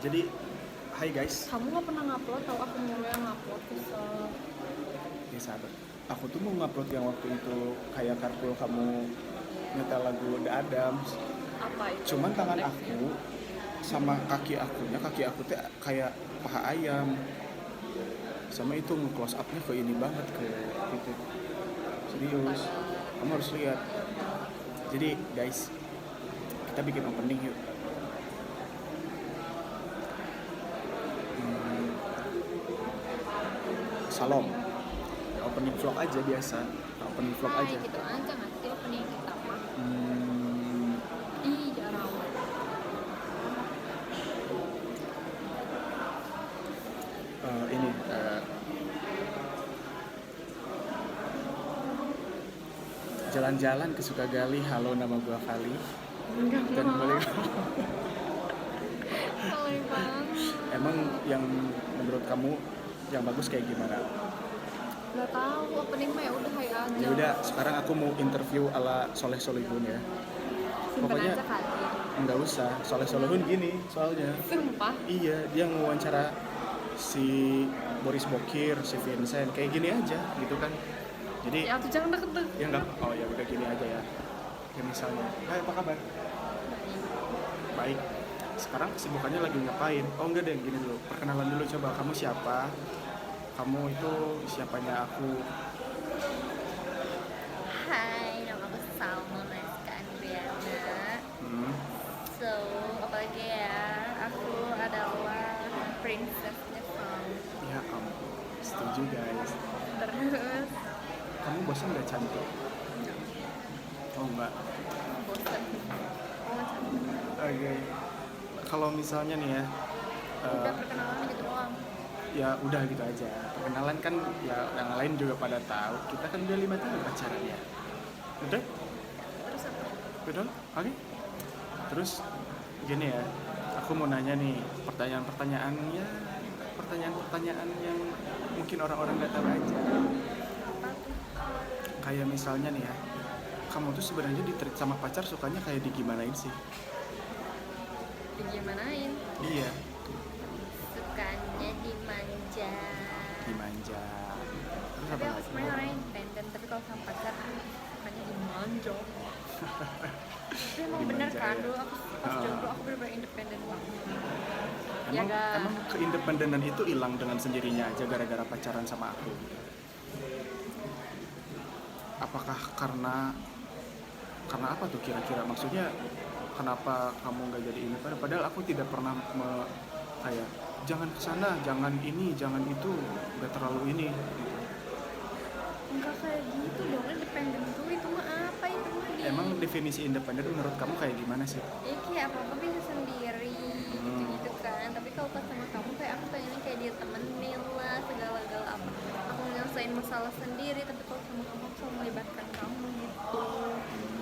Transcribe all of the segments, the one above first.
Jadi, hai guys. Kamu nggak pernah ngupload, atau aku nyuruh yang ngupload kesel. Ya sahabat, aku tuh mau ngupload yang waktu itu kayak carpool kamu nyetel lagu The Adams. Apa itu? Cuman tangan konteksnya? aku sama kaki aku tuh kayak paha ayam. Sama itu nge-close up-nya ke ini banget, ke titik. Serius, kamu harus lihat. Jadi guys, kita bikin opening yuk. Salam. Ya, opening vlog aja biasa. Opening vlog Hai, aja. gitu aja nggak sih opening kita mah? Hmm, Ih, jarang. ini jalan-jalan ke Sukagali. Halo, nama gua Kali. Enggak Dan mau. boleh Boleh banget. emang yang menurut kamu yang bagus kayak gimana? Nggak tahu opening mah ya udah hai aja. Ya udah, sekarang aku mau interview ala Soleh Solihun ya. Simpen pokoknya- aja kali. Nggak usah, Soleh Solihun gini soalnya. Sumpah. Iya, dia ngewawancara si Boris Bokir, si Vincent, kayak gini aja gitu kan. Jadi Ya tuh jangan deket-deket. ya nggak, oh ya udah gini aja ya. Kayak misalnya, hai apa kabar? Baik. Sekarang kesibukannya lagi ngapain? Oh enggak deh, gini dulu. Perkenalan dulu coba, kamu siapa? Kamu itu siapanya aku? Hai, nama aku Salma Maska Andriana. Hmm, So, apalagi ya, aku adalah princessnya Sam. ya kamu. Setuju guys. Terus Kamu bosan nggak cantik? Oh enggak. bosan. Oh, cantik. Oke. Kalau misalnya nih ya, Udah perkenalan gitu doang. ya udah gitu aja. Perkenalan kan ya yang lain juga pada tahu. Kita kan udah 5 tahun pacaran ya. Udah? Terus apa? Betul? Oke. Terus gini ya, aku mau nanya nih pertanyaan-pertanyaannya, pertanyaan-pertanyaan yang mungkin orang-orang nggak tahu aja. Apa tuh? Kayak misalnya nih ya, kamu tuh sebenarnya di-treat sama pacar sukanya kayak digimanain sih? Digimanain? Iya, Sukanya dimanja. dimanja. Terus apa Tapi aku lagi? sebenarnya orang yang independen, tapi kalau sama pacar sukanya dimanja. Tapi emang bener Dimanja, kan, ya. dulu aku pas Ah. jomblo aku bener-bener independen banget. Ya Emang, gak? emang keindependenan itu hilang dengan sendirinya aja gara-gara pacaran sama aku? Apakah karena apa tuh kira-kira? Maksudnya kenapa kamu nggak jadi ini? Padahal aku tidak pernah kayak jangan kesana, jangan ini, jangan itu, nggak terlalu ini. Enggak kayak gitu dong, independen tuh itu mah apa itu mah Emang definisi independen menurut kamu kayak gimana sih? ya kayak apa-apa bisa sendiri gitu kan. Tapi kalau pas sama kamu kayak aku pengennya kayak dia temenin lah segala-gala apa. Aku nyelesain masalah sendiri, tapi kalau sama kamu aku selalu melibatkan kamu gitu.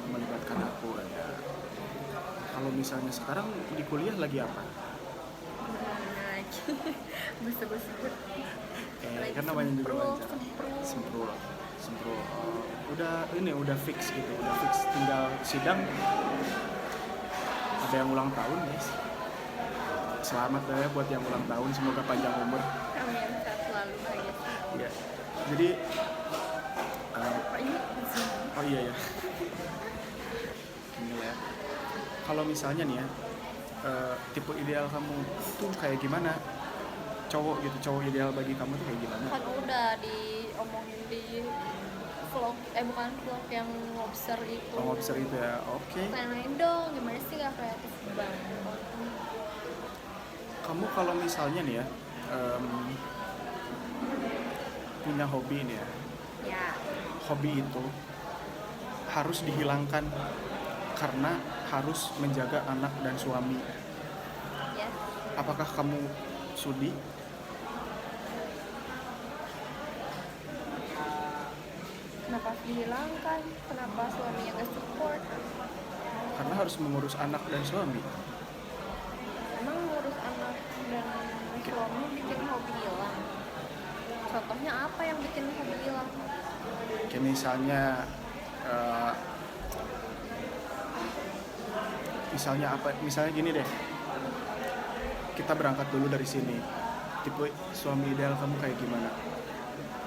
Melibatkan aku ya. Kalau misalnya sekarang di kuliah lagi apa? Gimana lagi? Basa-basi lagi Kan namanya juga wawancara. semprot. Sempro. Udah fix gitu, udah fix. Tinggal sidang. Ada yang ulang tahun guys. Selamat ya buat yang ulang tahun, semoga panjang umur. Amin, sehat selalu bahagia. Ya. Jadi, Apa ini? oh iya ya. Ini ya. Kalau misalnya nih ya, tipe ideal kamu tuh kayak gimana? Cowok ideal bagi kamu tuh kayak gimana? Kan udah diomongin di vlog, bukan vlog yang lobster itu. Oh, lobster itu ya, oke. Tanya-tanyain dong, gimana sih gak kreatif banget. Kamu kalau misalnya nih ya, punya hobi nih ya, Ya, hobi itu harus dihilangkan karena harus menjaga anak dan suami. ya. Apakah kamu sudi? Kenapa harus dihilangkan? Kenapa suaminya gak support? Karena harus mengurus anak dan suami. Emang ngurus anak dan suami bikin hobi hilang? Contohnya apa yang bikin hobi hilang? Kayak misalnya apa? Misalnya gini deh. kita berangkat dulu dari sini. Tipe suami ideal kamu kayak gimana?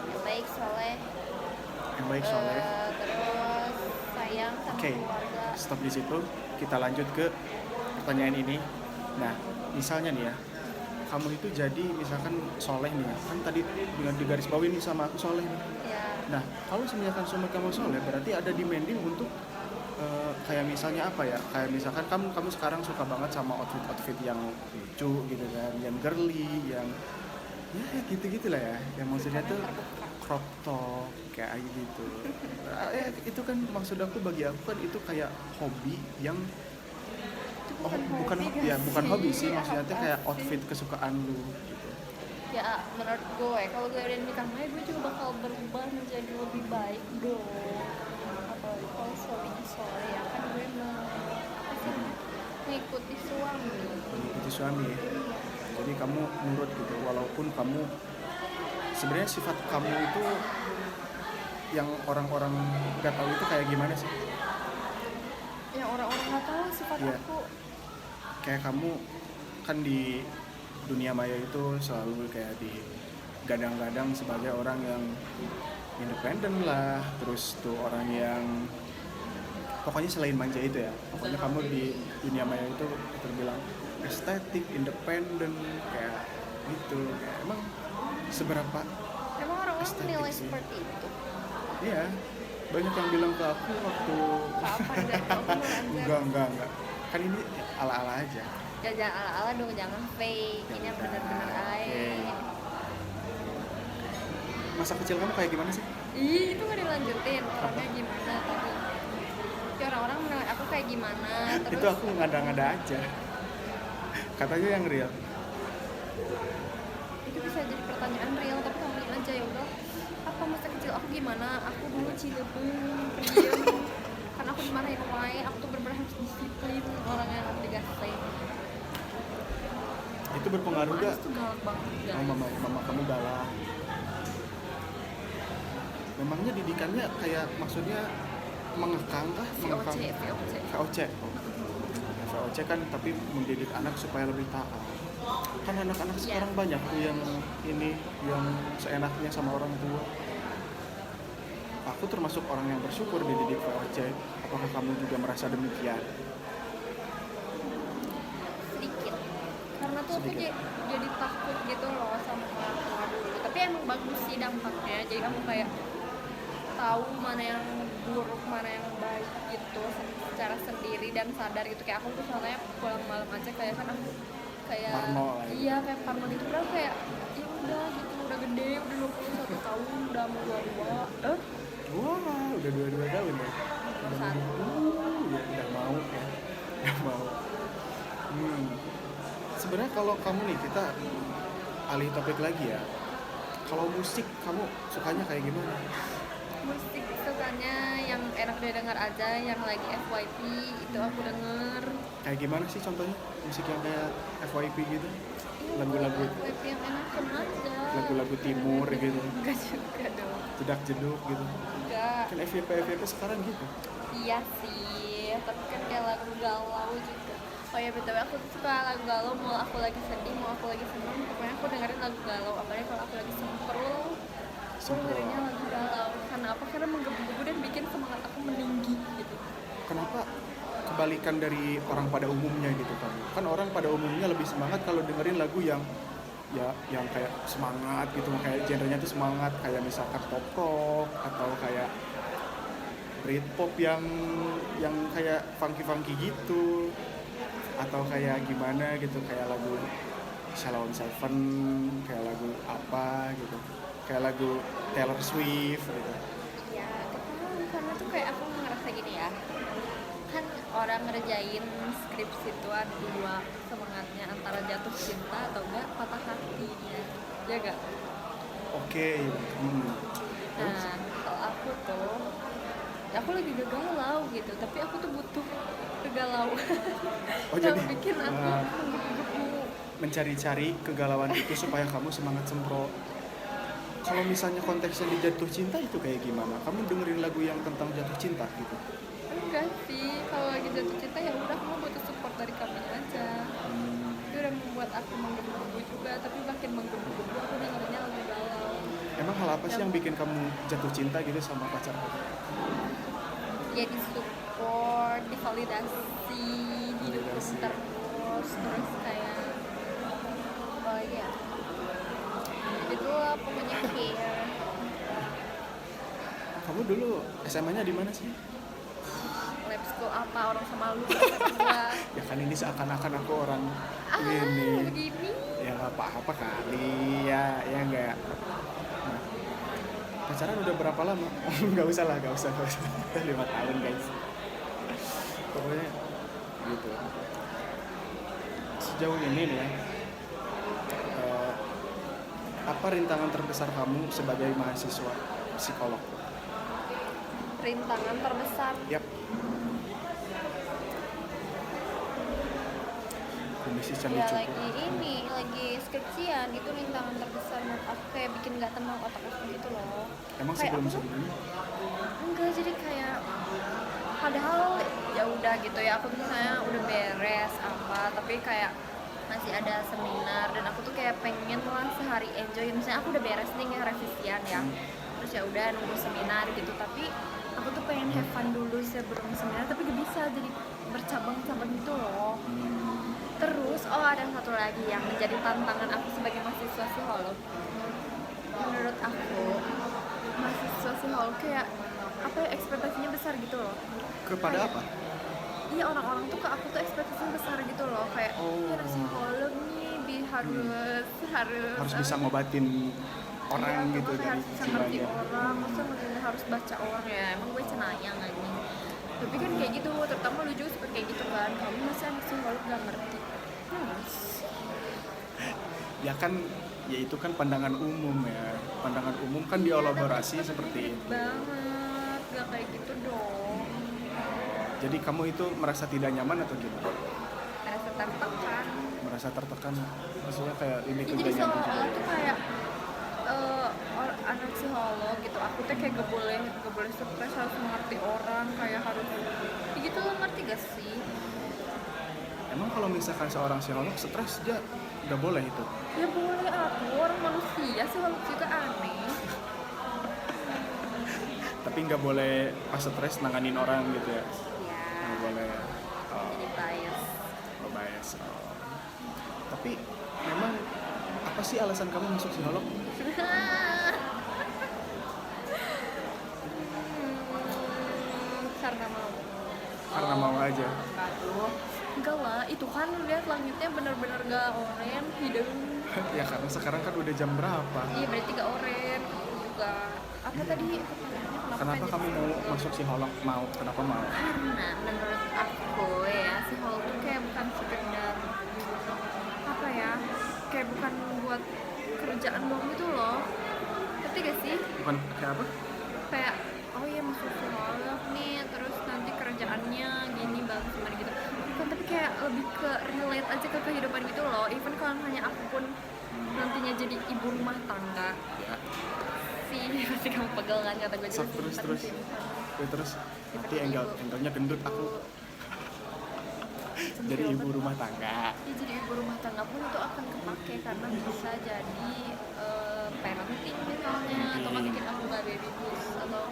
Yang baik, soleh, Yang baik, soleh. terus sayang sama Oke, keluarga. stop di situ. Kita lanjut ke pertanyaan ini. Nah, misalnya nih ya, kamu itu jadi misalkan soleh nih ya. Kan tadi dengan digarisbawahi nih sama aku soleh nih. Ya, Nah, kalau misalkan suami kamu soleh, berarti ada demanding untuk kayak misalnya apa ya? Kayak misalkan kamu sekarang suka banget sama outfit yang lucu gitu kan, yang girly, yang ya gitu-gitu lah ya. Yang maksudnya tuh terbuka. crop top kayak gitu. Itu kan maksud aku, bagi aku kan itu kayak hobi yang Itu bukan hobi ya gak bukan hobi sih, maksudnya tuh Apa kayak sih? outfit kesukaan lu gitu. Ya menurut gue kalau gue udah nikah sama dia, gue juga bakal berubah menjadi lebih baik dong. Apalagi kalau suaminya soleh ya kan, gue apa sih namanya, mengikuti suami. Itu suami. Jadi kamu nurut gitu, walaupun kamu sebenarnya sifat kamu itu yang orang-orang nggak tahu itu kayak gimana sih? Yang orang-orang nggak tahu sifat Iya. aku. Kayak kamu kan di dunia maya itu selalu kayak digadang-gadang sebagai orang yang independen lah, terus tuh orang yang pokoknya selain manja itu ya, pokoknya kamu di dunia maya itu terbilang estetik, independen kayak gitu. Kayak emang seberapa Emang orang-orang estetik menilai sih? seperti itu? Iya, banyak yang bilang ke aku waktu Apa dan kamu anjir? enggak, kan ini ala-ala aja. Jangan ala-ala dong, jangan fake. Ini yang bener-bener aja. Masa kecil kamu kayak gimana sih? Ih, itu gak dilanjutin. Orangnya gimana tadi? Ya, orang-orang menilai aku kayak gimana. Terus Itu aku ngada-ngada aja. Katanya yang real. itu bisa jadi pertanyaan real, tapi kamu aja ya udah. Apa masa kecil aku gimana? Aku dulu cilebung, pendiam. Karena aku dimarahin wae, aku tuh bener-bener harus disiplin, orang yang obligasi. Itu berpengaruh gak? Itu galak banget guys. Mama kamu galak. Memangnya didikannya kayak maksudnya mengekang kah? VOC, VOC. VOC. Ya, VOC kan tapi mendidik anak supaya lebih taat. Kan anak-anak Iya. sekarang banyak tuh yang seenaknya sama orang tua. Aku termasuk orang yang bersyukur dididik VOC. Apakah kamu juga merasa demikian? Sedikit. Karena tuh aku Sedikit. jadi takut gitu loh sama orang tua dulu. Tapi emang bagus sih dampaknya. Jadi kamu kayak tahu mana yang buruk, mana yang baik gitu secara sendiri dan sadar gitu. Kayak aku tuh soalnya pulang malam aja kayak kan aku kayak Parno lah ya. iya kayak parno gitu, padahal kayak ya udah gitu, udah gede, udah 21 tahun, udah mau 22. Wah, udah 22 tahun ya. Ya udah mau ya. Udah mau. Sebenarnya kalau kamu nih, kita alih topik lagi ya. Kalau musik kamu sukanya kayak gimana? Musik sukanya yang enak didengar aja, yang lagi FYP itu aku denger. Kayak gimana sih contohnya musik yang kayak FYP gitu? Iya, Lagu-lagu FYP yang enak aja. lagu-lagu timur gitu, Enggak juga dong. jedak-jeduk gitu. Enggak. Kan FYP sekarang gitu. Iya sih, tapi kan kayak lagu galau juga. Oh ya betul, aku suka lagu galau, mau aku lagi sedih, mau aku lagi senang, pokoknya aku dengerin lagu galau. Apalagi kalau aku lagi semprul, aku dengerinnya lagu galau. Karena apa? Karena menggebu-gebu dan bikin semangat aku meninggi gitu. Kenapa kebalikan dari orang pada umumnya gitu kan? Kan orang pada umumnya lebih semangat kalau dengerin lagu yang yang kayak semangat gitu, kayak genrenya tuh semangat, kayak misalkan pop rock atau kayak Britpop yang kayak funky gitu, atau kayak gimana gitu, kayak lagu Shalom Seven, kayak lagu apa gitu, kayak lagu Taylor Swift gitu. Iya, tapi karena tuh kayak aku ngerasa gini ya, kan orang ngerjain skripsi itu ada dua semangatnya, antara jatuh cinta atau enggak patah hatinya, ya enggak? Oke. Nah, kalau aku tuh, ya aku lagi galau gitu, tapi aku tuh butuh kegalauan. Oh, yang jadi bikin aku menggebu-gebu. mencari-cari kegalauan itu supaya kamu semangat semprot. Kalau misalnya konteksnya di jatuh cinta itu kayak gimana? Kamu dengerin lagu yang tentang jatuh cinta gitu? Enggak sih, kalau lagi jatuh cinta ya udah, kamu butuh support dari kamu aja. Itu udah membuat membuat aku menggebu-gebu juga, tapi makin menggebu-gebu aku dengarnya lebih galau. Emang hal apa sih yang bikin kamu jatuh cinta gitu sama pacar kamu? Ya disupport, divalidasi, didukung terus kayak ya itu lah pokoknya care. Kamu dulu SMA-nya di mana sih? Lab school apa orang sama lu gua. Ya kan ini seakan-akan aku orang ini. Begini Ya nggak apa-apa kali ya enggak. Nah, pacaran udah berapa lama? Nggak usah 5 tahun guys. Pokoknya gitu. Sejauh ini nih ya, apa rintangan terbesar kamu sebagai mahasiswa psikolog? rintangan terbesar Yap. Kondisi ya candi cukup. lagi skripsian itu rintangan terbesar menurut aku, kayak bikin nggak tenang otak aku gitu loh. Emang Kayak aku tuh sebelum-sebelumnya? enggak, jadi kayak padahal ya udah gitu ya, aku tuh misalnya udah beres apa, tapi kayak masih ada seminar dan aku tuh kayak pengen lah sehari enjoy. Misalnya aku udah beres nih revisian ya, terus ya udah nunggu seminar gitu, tapi aku tuh pengen have fun dulu sebelum seminar, tapi gak bisa, jadi bercabang-cabang gitu loh. Terus ada satu lagi yang menjadi tantangan aku sebagai mahasiswa psikolog. Menurut aku mahasiswa psikolog kayak apa ya, ekspektasinya besar gitu loh. Kepada Kayak, apa? iya, orang-orang tuh ke aku tuh ekspektasinya besar gitu loh, kayak Oh. ya psikolog nih harus Bisa ngobatin orang iya, gitu kayak dari harus bisa ngerti jiwanya. orang, maksudnya harus baca orang ya, emang gue cenayang aja. Tapi kan kayak gitu, terutama lu juga seperti kayak gitu kan, kamu masih anak psikolog gak ngerti. Ya kan, ya itu kan pandangan umum ya. Pandangan umum kan dielaborasi seperti itu. Banget, gak kayak gitu dong. Jadi kamu itu merasa tidak nyaman atau gimana? Rasa tertekan. Merasa tertekan, maksudnya kayak ini Ya, tuh jadi gak nyambung seolah-olah juga. tuh kayak anak psikolog gitu, aku tuh kayak gak boleh stres, harus mengerti orang, kayak harus ya gitu lo, ngerti gak sih? Emang kalau misalkan seorang psikolog stres dia udah boleh itu? Ya boleh, aku orang manusia, psikolog juga aneh. Tapi nggak boleh pas stres nanganin orang gitu ya? Ya, Nggak boleh. Oh, jadi bias. bias. Oh. Tapi memang apa sih alasan kamu masuk psikolog? Karena mau. Karena mau aja. Aduh, enggak lah, itu kan lihat langitnya bener-bener gak oren, hidung. Ya karena sekarang kan udah jam berapa? Iya, berarti gak oren. Aku juga. Apa tadi pertanyaannya, Kenapa kamu mau masuk psikolog? Mau? Kenapa mau? Karena menurut aku ya, psikolog tuh kayak bukan sekedar apa ya, kayak bukan buat kerjaan doang gitu loh. Ngerti gak sih? Bukan kayak apa? Kayak oh iya masuk psikolog nih, terus nanti kerjaannya gini bagus gimana gitu, bukan, tapi kayak lebih ke relate aja ke kehidupan gitu loh. Even kalau hanya aku pun nantinya jadi ibu rumah tangga Ya. sih, pasti kamu pegel kan kata gue Sok, terus. Ya, terus nanti angle-nya gendut aku. Jadi ibu rumah tangga. ya, jadi ibu rumah tangga pun itu akan kepake karena bisa jadi parenting misalnya, atau kan kita aku nggak baby blues, atau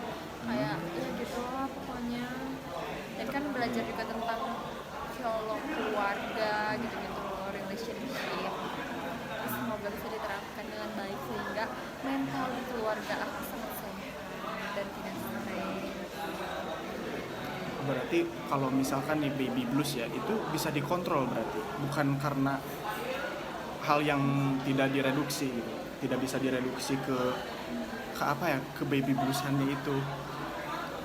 kayak ya gitu lah pokoknya. Dan kan belajar juga tentang psikolog keluarga gitu-gitu loh, relationship. Terus semoga bisa diterapkan dengan baik sehingga mental di keluarga aku sangat sehat dan tidak stres. Berarti kalau misalkan nih baby blues ya, itu bisa dikontrol berarti. Bukan karena hal yang tidak direduksi gitu. Tidak bisa direduksi ke apa ya, ke baby bluesannya itu.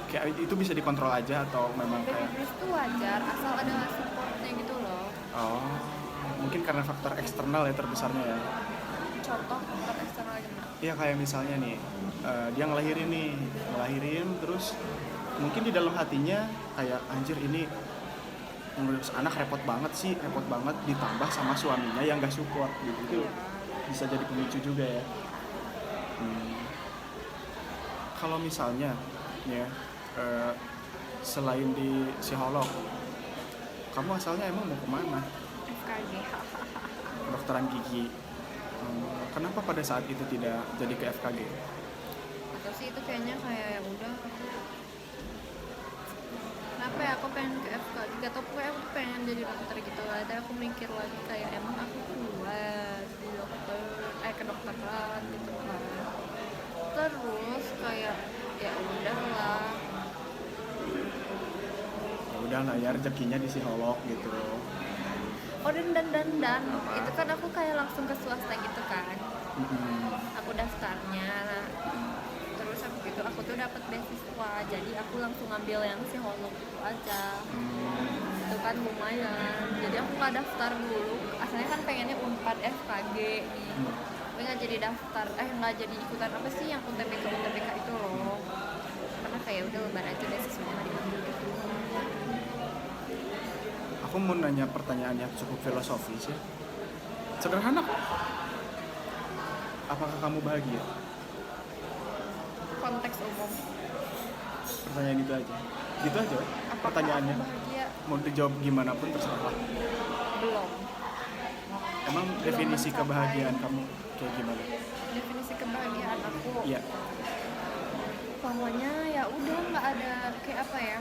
Kayak itu bisa dikontrol aja atau memang Baby kayak blues tuh wajar asal ada supportnya gitu loh. oh, mungkin karena faktor eksternal ya terbesarnya ya. Contoh faktor eksternal gimana? Iya kayak misalnya nih, dia ngelahirin terus mungkin di dalam hatinya kayak anjir ini ngurus anak repot banget ditambah sama suaminya yang gak support gitu. Itu bisa jadi pemicu juga ya. Kalau misalnya ya selain di psikolog, kamu asalnya emang mau kemana? FKG. kedokteran gigi. Kenapa pada saat itu tidak jadi ke FKG? Atau sih itu kayaknya kayak ya udah aku kenapa ya aku pengen ke FK gak tau, pokoknya aku pengen jadi dokter gitu lah. Dan aku mikir lagi kayak emang aku kuat di kedokteran gitu kan. Terus kayak ya udahlah, Ya udah lah ya, rezekinya di psikolog gitu. oh dan itu kan aku kayak langsung ke swasta gitu kan. Aku daftarnya, terus habis itu aku tuh dapat beasiswa, jadi aku langsung ngambil yang psikolog itu aja. Itu kan lumayan, jadi aku nggak daftar dulu, asalnya kan pengennya Unpad FKG nih, tapi nggak jadi daftar, nggak jadi ikutan apa sih yang UTBK itu loh, karena kayak udah lebar aja beasiswanya nggak diambil gitu. Aku mau nanya pertanyaan yang cukup filosofis ya. Sederhana kok. Apakah kamu bahagia? Konteks umum, Pertanyaan itu aja. Gitu aja. apakah Pertanyaannya. aku bahagia? Mau dijawab gimana pun terserah. Belum. Emang Belum definisi mencapai. kebahagiaan kamu kayak gimana? Definisi kebahagiaan aku, Iya. pokoknya ya udah nggak ada kayak apa ya,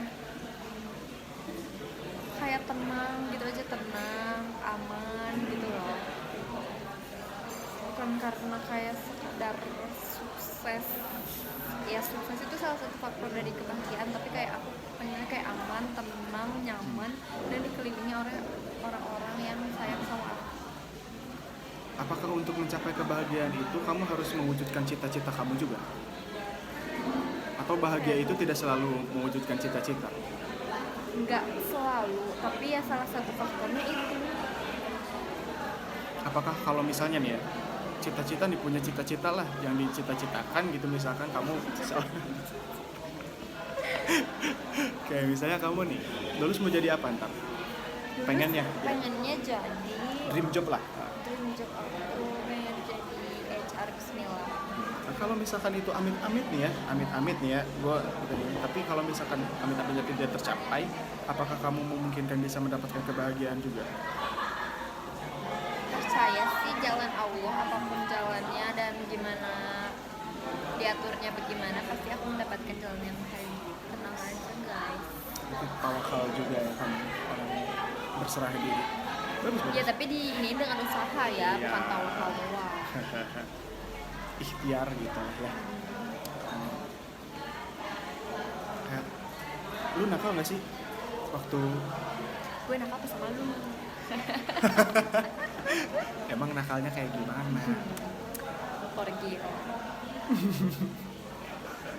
kayak tenang gitu aja, tenang, aman gitu loh, bukan karena kayak sekedar sukses. Ya sukses itu salah satu faktor dari kebahagiaan, tapi kayak aku pengennya kayak aman, tenang, nyaman, dan dikelilingi oleh orang-orang yang sayang sama aku. Apakah untuk mencapai kebahagiaan itu kamu harus mewujudkan cita-cita kamu juga? Atau bahagia itu tidak selalu mewujudkan cita-cita? Nggak selalu, tapi ya salah satu faktornya itu. Apakah kalau misalnya nih ya, cita-cita nih, punya cita-cita lah yang dicita-citakan gitu, misalkan kamu kayak misalnya kamu nih lulus mau jadi apa ntar? Pengennya jadi dream job lah. dream job aku pengen jadi HR bismillah. Nah, kalau misalkan itu amit-amit nih ya, tapi kalau misalkan amit-amitnya tidak tercapai, apakah kamu memungkinkan bisa mendapatkan kebahagiaan juga? Percaya sih jalan Allah, apapun jalannya dan gimana diaturnya bagaimana, pasti aku mendapatkan jalan yang baik. Tenang aja guys. Itu tawakal juga ya, kamu orang berserah diri. Bagus. Ya tapi ini dengan usaha ya, Iya. bukan tawakal doang. Ikhtiar gitu ya. Kayak, lu nakal nggak sih waktu? Gue nakal apa sama lu? Emang nakalnya kayak gimana? Pergi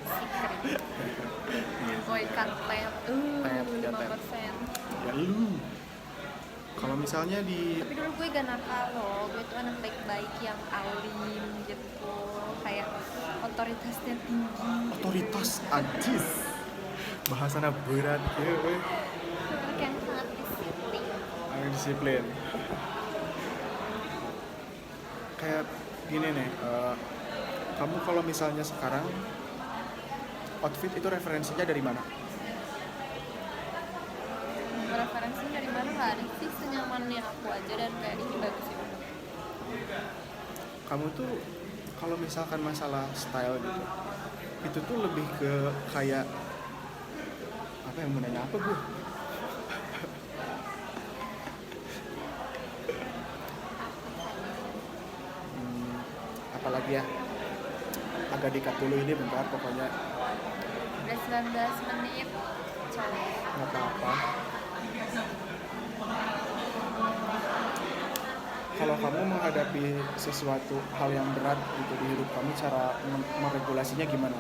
secret boycott tab Tab, ya, tab. 5%. Ya lu. Kalau misalnya di Tapi dulu gue gak nakal loh, gue tuh anak baik-baik yang alim gitu, kayak otoritasnya tinggi, otoritas anjis, bahasana berat ya, anak yang sangat disiplin. disiplin. Kayak gini nih, kamu kalau misalnya sekarang outfit itu referensinya dari mana? Referensi dari mana nggak ada sih, senyamannya aku aja dan kayak ini bagus ya. Kamu tuh kalau misalkan masalah style gitu, itu tuh lebih ke kayak apa, yang mau nanya apa gue? Apalagi ya, agak dikat dulu ini bentar, pokoknya Udah 19 menit cowok. nggak apa-apa. Kalau kamu menghadapi sesuatu hal yang berat gitu di hidup kamu, cara meregulasinya gimana?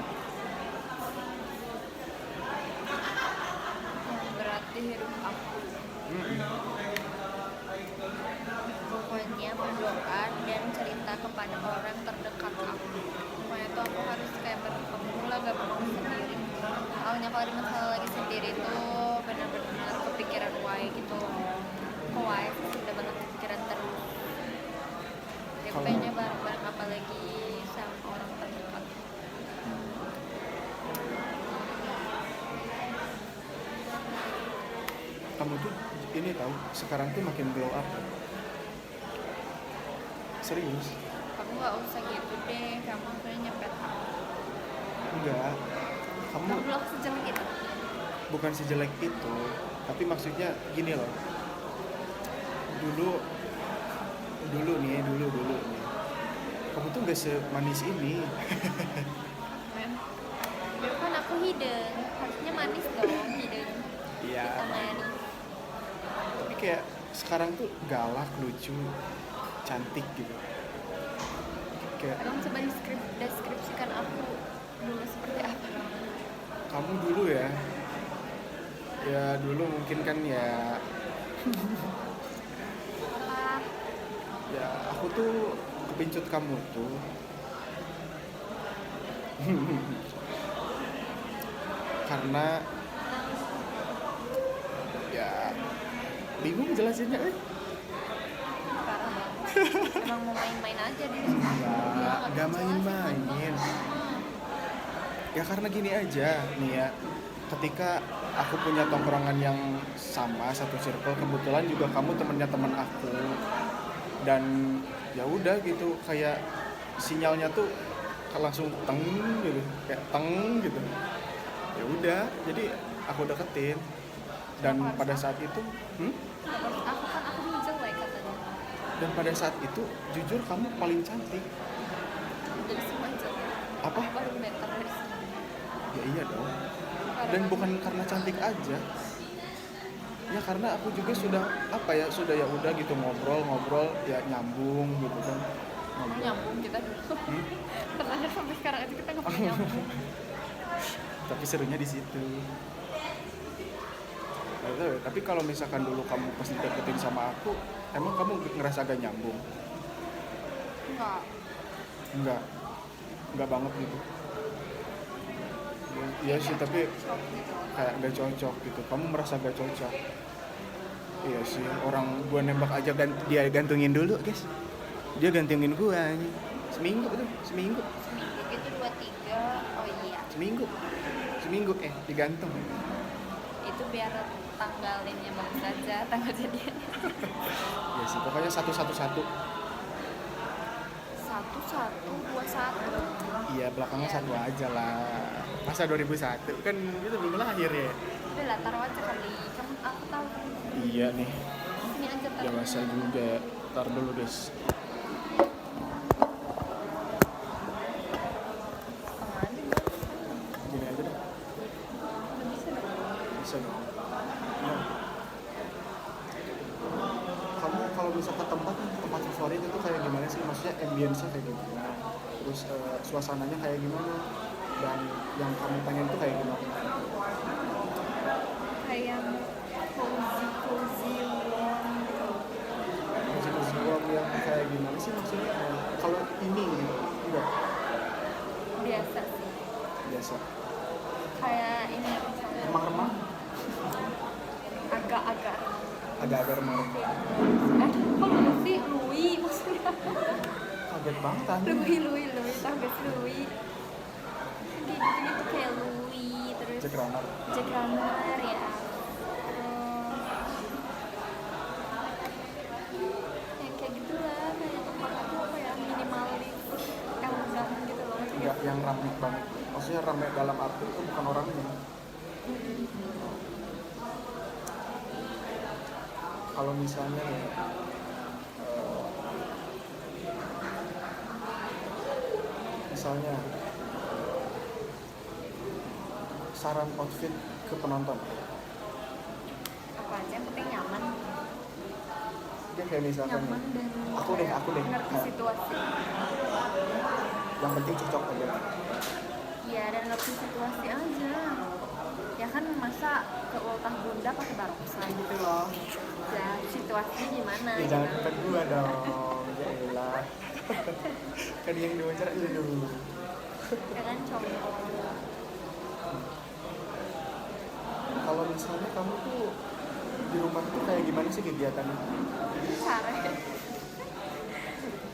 Yang berat di hidup aku, pokoknya berdoa dan cerita kepada orang terdekat aku. Pokoknya tuh aku harus kayak bertemu lah, gak bohong sendiri. Soalnya kalau di masalah lagi sendiri tuh benar-benar kepikiran wae gitu. Kok wae sih, udah banget kepikiran terus. Ya Kalau- pengennya bareng-bareng, apalagi sama orang terdekat. Kamu tuh ini tahu sekarang tuh makin glow up. Serius? Kamu nggak usah gitu deh, kamu akhirnya nyepet aku. Enggak. Kamu Kamu dulu aku sejelek itu. bukan sejelek itu, tapi maksudnya gini loh. Dulu dulu nih. Kamu tuh gak semanis ini. Men, dulu kan aku hidung, harusnya manis dong hidung. Iya. Kita manis. Tapi kayak sekarang tuh galak, lucu, cantik gitu. Kayak Emang coba deskripsikan aku dulu seperti apa? kamu dulu ya. Ya dulu mungkin kan ya Apa? ya aku tuh kepincut kamu tuh. Karena ya bingung jelasinnya. Parah banget. Emang mau main-main aja di sini. Nggak main-main. Ya karena gini aja nih ya, ketika aku punya tongkrongan yang sama satu circle, kebetulan juga kamu temennya teman aku, dan ya udah gitu, kayak sinyalnya tuh langsung teng gitu, kayak teng gitu. Ya udah, jadi aku deketin, dan pada saat itu Aku dulu jelek katanya. dan pada saat itu jujur kamu paling cantik. Jadi semua jelek. Apa? Baru better dari sini. Ya iya dong. Dan bukan karena cantik aja, ya karena aku juga sudah sudah ya udah gitu, ngobrol ya nyambung gitu kan. Kamu nyambung kita dulu. Ternyata sampai sekarang aja kita nggak pernah nyambung. Tapi serunya di situ. Nggak tahu ya, tapi kalau misalkan dulu kamu pas dideketin sama aku, emang kamu ngerasa agak nyambung? Enggak. Enggak banget gitu. Iya sih, tapi Shock gitu. kayak gak cocok gitu. Kamu merasa gak cocok? Iya sih, orang gua nembak aja dia gantungin dulu, guys. Dia gantungin gua ini. Seminggu. Seminggu itu 2-3. Oh iya. Seminggu digantung. Itu biar tanggalinnya bagus aja, tanggal jadiannya. Ya sih, pokoknya 111. 1121. Iya, belakangnya Iya. 1 aja lah. Masa 2001 kan itu belum lahir ya. Udah lah, taruh aja kali. Kamu aku tahu kan. Iya nih, Sini aja taruh. dewasa juga. Ntar dulu guys. Setengah aja bagus. Gini aja deh. Udah bisa dong. Bisa dong. Nah, kamu kalau bisa ke tempat favorit itu kayak gimana sih? Maksudnya ambience-nya kayak gimana? Terus suasananya kayak gimana? Dan yang kamu pengen tuh kayak gimana? Kayak cozy warm gitu. Musik yang kayak gimana sih maksudnya? Kalau ini gitu, enggak Biasa sih. biasa. Kayak ini misalnya Remang-remang, agak-agak. agak-agak remang-remang. Kok lu sih Louis maksudnya? Kaget banget tadi. Louis, tahu gak sih Louis? Kayak gitu-gitu kayak Louis, terus Jack Runner. Jack Runner ya. Kayak gitulah, kayak tempat aku apa ya, minimalis, elegan gitu loh. Enggak yang rame banget. Maksudnya rame dalam arti itu bukan orangnya. Kalau misalnya nih, misalnya saran outfit ke penonton, Apa aja yang penting nyaman, dia kayak misalkan nyaman dan aku deh ngerti situasi. yang penting cocok aja. Iya, dan ngerti situasi aja. Ya kan masa ke ultah bunda pakai barongsai Gitu loh. ya, situasinya gimana Ya gitu. jangan bukan gua dong. Ya elah. Kan yang diwawancara lu. Ya kan contoh. Kalau misalnya kamu tuh di rumah tuh kayak gimana sih kegiatannya? Sare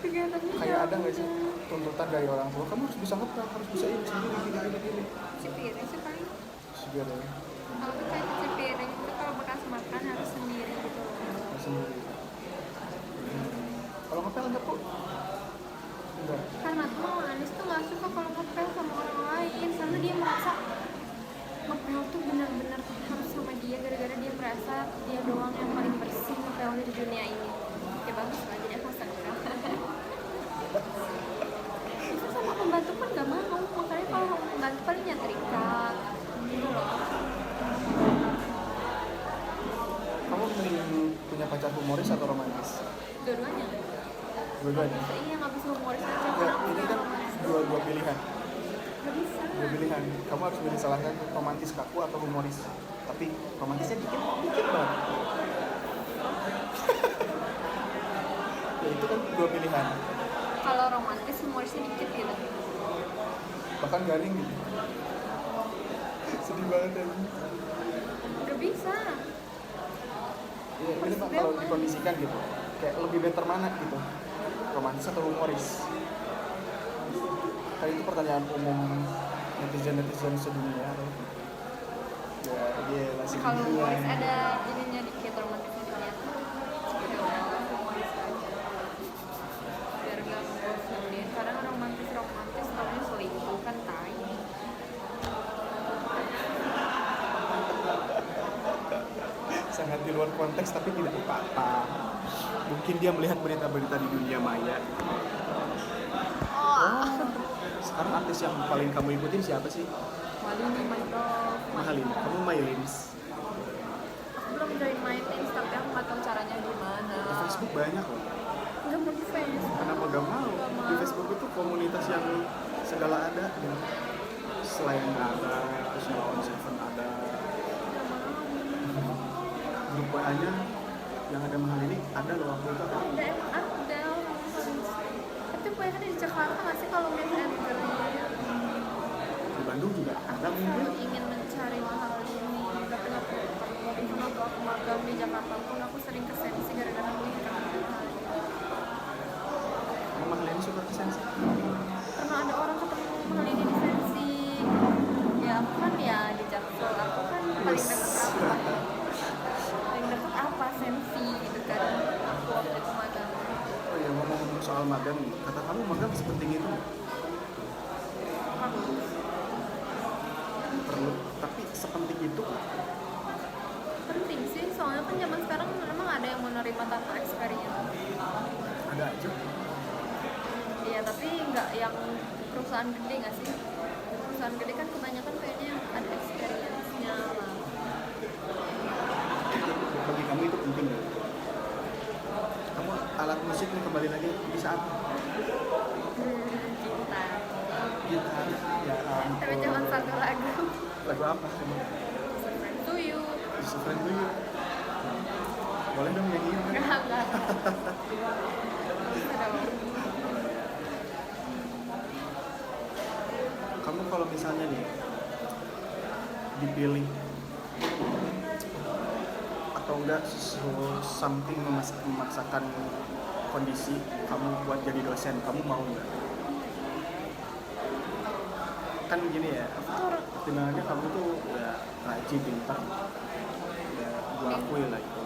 kegiatannya Kayak ada nggak sih tuntutan dari orang tua? Kamu harus bisa ngeplak, harus bisa ini sendiri, gini. cuci piring sih paling. Segera ya, Kalau tuh kayak cuci piring itu kalau bekas makan harus sendiri gitu loh. sendiri. Kalau ngepel enggak, Bu? dua-duanya. Iya, nggak bisa humoris aja. Ya, Kenapa ini nggak kan romantis? dua pilihan. Nggak bisa. Dua pilihan. Kamu harus pilih salah satu, romantis kaku atau humoris. Tapi romantisnya dikit banget. Ya itu kan dua pilihan. Kalau romantis humorisnya dikit gitu. Bahkan garing gitu. Sedih banget ya. Nggak bisa. Ya, ini Pak, kalau dikondisikan gitu, kayak lebih better mana gitu, romantis atau humoris? Kan itu pertanyaan umum netizen sedunia. Ya, dia masih Kalau dunia. humoris ada ininya dikit, romantisnya dikit. Ya, humoris aja. Biar nggak ngebosenin. Kadang romantis tahunya selingkuh kan tai. Sangat di luar konteks tapi tidak apa-apa. Mungkin dia melihat berita-berita di dunia maya. Oh, sekarang artis yang paling kamu ikutin siapa sih? Malini, my love. Mahalin. Kamu Maylins. Aku belum join main Teams, tapi aku nggak tahu caranya gimana. Di Facebook banyak loh. Nggak mau di Facebook. Kenapa gak mau? Gak mau. Di Facebook itu komunitas yang segala ada. Ya. Selain ada, terus Lawan Seven ada. Nggak mau. Grup WA-nya yang ada Mahalini ada loh waktu itu. Ada emang ada. Tapi kebanyakan di Jakarta nggak sih kalau main anniversary? Di Bandung juga ada Aku mungkin. ingin mencari mahal ini, tapi nggak pernah ketemu. Even waktu aku magang di Jakarta pun aku sering ke Sensi gara-gara melihat mahal. Emang Mahalini suka ke sensi. Karena ada orang ketemu mahal ini di Sensi. Ya aku kan ya di Jaksel, aku kan paling dekat apa? Paling dekat apa Sensi gitu kan? Aku waktu itu magang. Oh iya, ngomong soal magang nih, kata kamu magang sepenting itu nggak? Perlu, tapi sepenting itu Penting sih, soalnya kan zaman sekarang memang ada yang menerima tanpa experience. ada aja. Iya, tapi nggak yang perusahaan gede nggak sih? Perusahaan gede kan kebanyakan kayaknya yang ada experience-nya lah. Bagi kamu itu penting ya. Kamu alat musik nih kembali lagi bisa apa? Cinta. Gitar. Ya Tapi ampun. cuma satu lagu. Lagu apa? Coba. To you. Is a friend to you. Boleh dong nyanyiin kan? Enggak. Bisa dong. Kamu kalau misalnya nih dipilih atau enggak something memaksakan kondisi kamu buat jadi dosen, kamu mau nggak? Kan gini ya, sebenarnya kamu tuh ya rajin, pintar, ya gua akui lah itu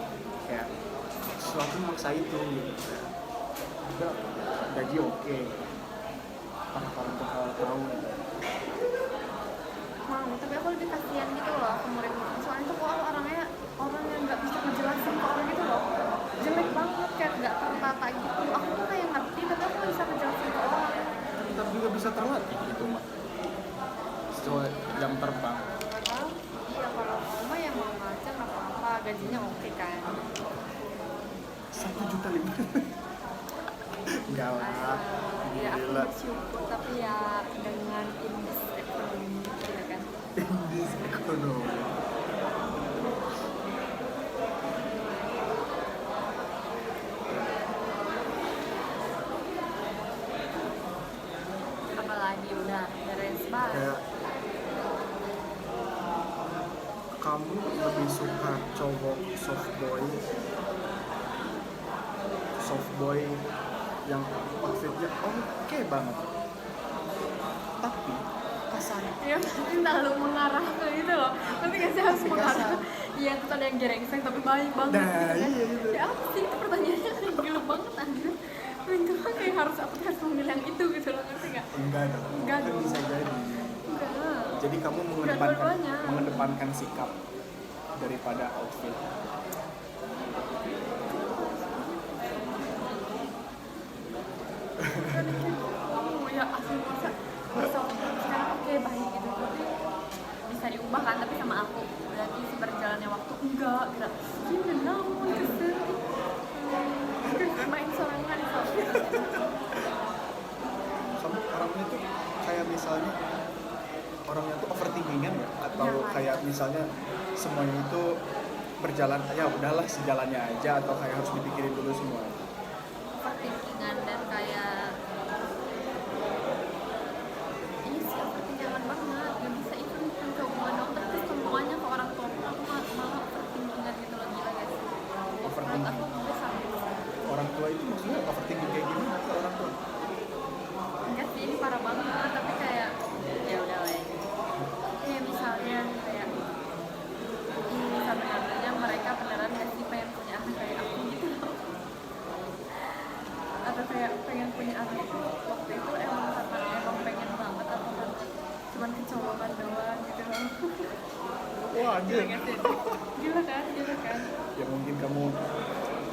kayak sesuatu memaksa itu gitu ya. Udah gaji oke, orang bakal tahu gitu. Mau, tapi aku lebih kasihan gitu loh ke murid-murid. Soalnya tuh kalau orangnya orang yang nggak bisa ngejelasin ke orang gitu loh, jelek banget, kayak nggak tertata gitu. Aku tuh kayak ngerti, tapi aku nggak bisa ngejelasin ke orang. Tetap juga bisa terlatih gitu mah. Sesuai jam terbang. Padahal, iya kalau mau mah ya mau ngajar nggak apa-apa, gajinya oke kan. 1,5 juta. Enggak lah. Ya aku Gila. bersyukur, tapi ya dengan indeks ekonomi ya kan. Indis ekonomi. Apalagi udah beres banget. Kayak kamu lebih suka cowok soft boy yang outfitnya oke banget, tapi kasar. Ya pasti terlalu mengarah ke gitu loh. Tapi nggak sih harus Tapi mengarah. kasar. Iya, terus ada yang gerengseng tapi baik banget Nah, gitu kan. iya gitu. Ya apa sih itu pertanyaannya kayak gila banget anjir. Itu kan kayak harus aku harus memilih yang itu gitu loh, ngerti nggak? Enggak dong. Enggak Kan dong. bisa jadi. Enggak. Jadi kamu dua-duanya. mengedepankan sikap daripada outfit. Oh ya asli masa sekarang oke baik gitu tapi bisa diubah kan, tapi sama aku berarti si berjalannya waktu enggak gitu. Gimana namun kesel main sorangan so misalnya orangnya tuh overthinkingan ya, atau Ya, kayak misalnya semuanya itu berjalan ya udahlah sejalannya aja, atau kayak harus dipikirin dulu semua. overthinkingan dan kayak ini sih overthinkingan banget, gak bisa itu bukan ke hubungan dokter terus semuanya ke orang tua aku malah overthinkingan gitu loh, gila guys. Menurut Overthinking. aku gue sampai Orang tua itu maksudnya overthinking kayak gimana ke orang tua? enggak sih, ini parah banget, tapi kayak ya udah lah ya. Kayak misalnya kayak ini sebenarnya mereka beneran gak sih pengen punya anak kayak aku gitu loh, atau kayak pengen punya anak itu waktu itu emang karena emang pengen banget atau karena cuman kecolongan doang gitu loh. Wah Gila anjir. gak sih? Gila kan? Ya mungkin kamu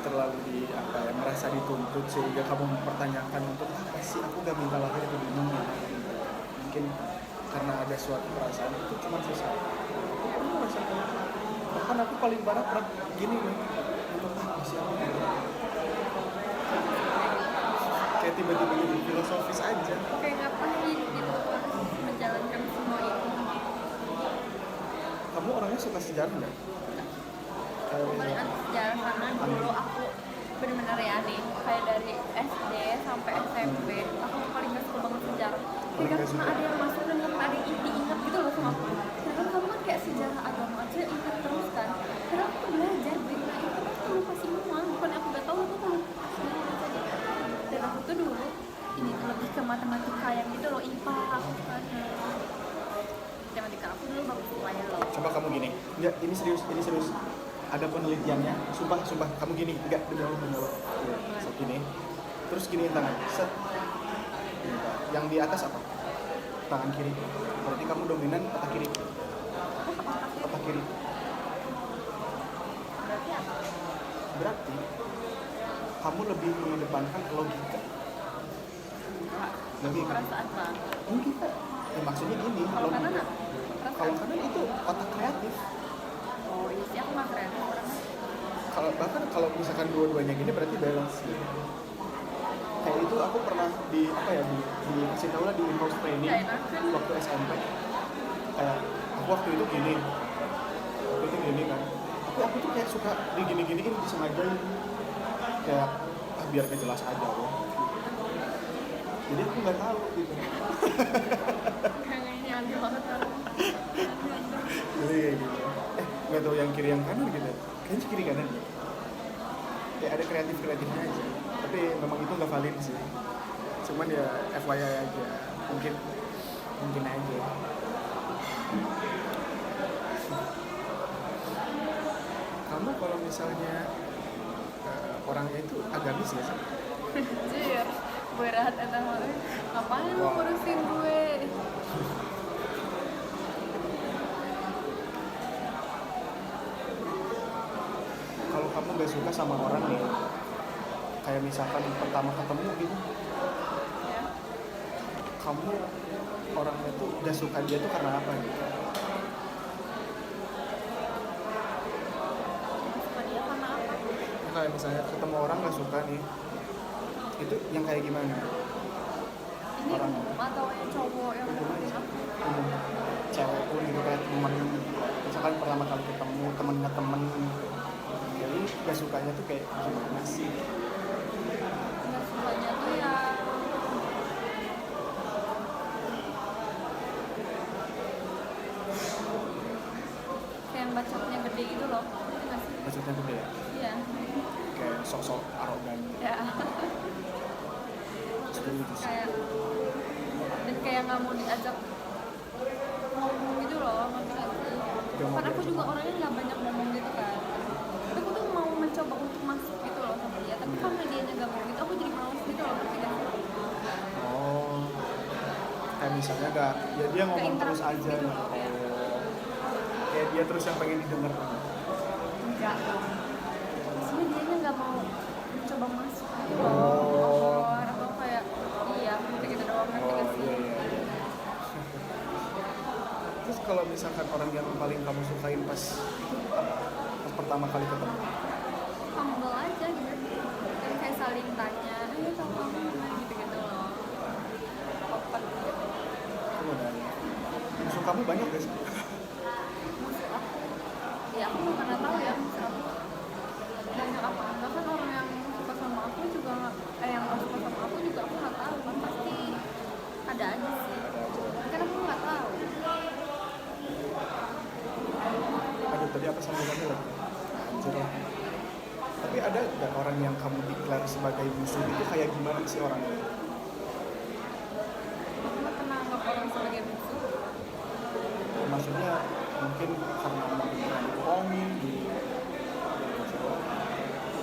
terlalu merasa dituntut sehingga kamu mempertanyakan untuk apa sih aku gak minta lahir itu bingung. Mungkin karena ada suatu perasaan itu cuma sesaat. Kamu merasa bahkan aku paling parah pernah gini nih, untuk apa sih aku kayak tiba-tiba jadi filosofis aja. Kayak ngapain gitu harus menjalankan semua itu. Kamu orangnya suka sejarah nggak? Aku paling anti sejarah karena dulu aku bener-bener ya nih, kayak dari SD sampai SMP aku paling gak suka banget sejarah. Paling Kayak gak karena suka. ada yang masuk dan gak ada yang ingat gitu loh sama aku. Sedangkan kamu kan kayak sejarah agama aja ingat terus kan. Karena aku tuh belajar berita itu kan aku lupa semua, bukan aku gak tahu, aku tuh lupa semua jadi. Dan aku tuh dulu ini tuh lebih ke matematika yang gitu loh, IPA aku kan. Matematika aku dulu bagus lumayan loh. Coba kamu gini, enggak ini serius, ada penelitiannya, sumpah kamu gini, enggak demi Allah, set gini, terus giniin tangan, set, yang di atas apa? Tangan kiri, berarti kamu dominan otak kiri, Berarti apa? berarti kamu lebih mengedepankan logika, Perasaan banget. logika, ya maksudnya gini, Kalau kanan logika, apa? Perasaan. kalau kanan itu otak kreatif. Oh iya sih, aku nggak kreatif orangnya. Bahkan kalau misalkan dua-duanya gini berarti balance gitu. Kayak itu aku pernah dikasih tahu lah di in-house training Nggak enak kan? waktu SMP. Kayak aku waktu itu gini kan. Tapi aku tuh kayak suka digini-giniin, disengajain. Kayak biar kejelas aja loh. Jadi aku nggak tahu gitu. Kayaknya ini aneh banget kan. Jadi kayak gitu. Nggak tahu yang kiri yang kanan gitu. Kayaknya kiri kanan. Kayak ada kreatifnya aja. Tapi memang itu nggak valid sih. Cuman ya FYI aja. Mungkin aja. Kamu kalau misalnya orangnya itu agamis ya sih? Anjir, berat enak banget. Ngapain lu Wah. ngurusin gue? Kalau kamu nggak suka sama orang nih, kayak misalkan pertama ketemu gitu, Ya, kamu orangnya tuh gak suka dia tuh karena apa gitu? suka dia karena apa? Kayak misalnya ketemu orang gak suka nih, itu yang kayak gimana? Ini Orang. atau yang cowok yang deketin aku? Cewek pun gitu kayak temen, misalkan pertama kali ketemu temennya temen, jadi gak sukanya tuh kayak gimana sih? Nggak sukanya tuh ya kayak yang bacotnya gede gitu loh. Ngerti nggak sih? Maksudnya tuh kayak Iya. sok-sok arogan Ya. gitu sih. Kayak dan kayak nggak mau diajak ngomong gitu loh, ngerti nggak sih? Nggak mau Karena aku diajak. juga orangnya nggak banyak ngomong gitu kan, tapi aku tuh mau mencoba untuk masuk gitu loh sama dia, tapi karena dia nggak mau gitu aku jadi males gitu loh, ngerti nggak sih? Oh, kayak misalnya gak, ya dia ngomong terus interaktif aja gitu gitu. loh, kayak. Kayak dia terus yang pengen didengar. Enggak dong, maksudnya dia nggak mau mencoba masuk gitu loh, Oh. ngobrol atau kayak iya gitu doang, ngerti nggak sih? Iya. Terus kalau misalkan orang yang paling kamu sukain pas pertama kali ketemu, Humble aja gitu, dan kayak saling tanya, ayo tau kamu gimana gitu-gitu loh, open gitu. kamu banyak gak sih? Maksud aku, ya aku nggak pernah tahu ya maksud aku banyak apa enggak kan, orang yang suka sama aku juga nggak, yang nggak suka sama aku juga aku nggak tahu kan, pasti ada aja sih, kan aku nggak tahu. Aduh, tadi apa sambungannya lagi? Anjir lah. Tapi ada gak orang yang kamu declare sebagai musuh itu kayak gimana sih orangnya? Aku nggak pernah anggap orang sebagai musuh. Maksudnya mungkin karena mungkin pernah dibohongin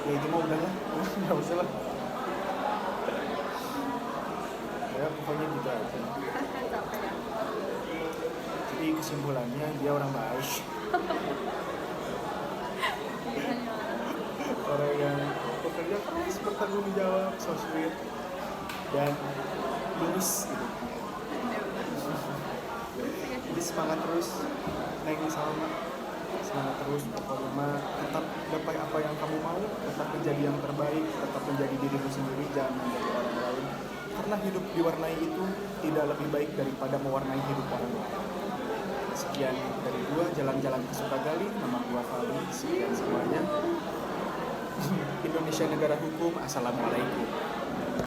ya itu mah udahlah. Nggak usah lah ya, pokoknya gitu aja. Capek ya. Jadi kesimpulannya dia orang baik. Orang yang bekerja keras, bertanggung jawab, so sweet dan lurus gitu. Jadi semangat terus, Neng Salma, semangat terus, pokoknya mah tetap gapai apa yang kamu mau, tetap menjadi yang terbaik, tetap menjadi dirimu sendiri, jangan menjadi orang lain. Karena hidup diwarnai itu tidak lebih baik daripada mewarnai hidup orang lain. Sekian dari gua, jalan-jalan ke Sukagali, nama gua Fali, sekian semuanya. Indonesia negara hukum, assalamualaikum.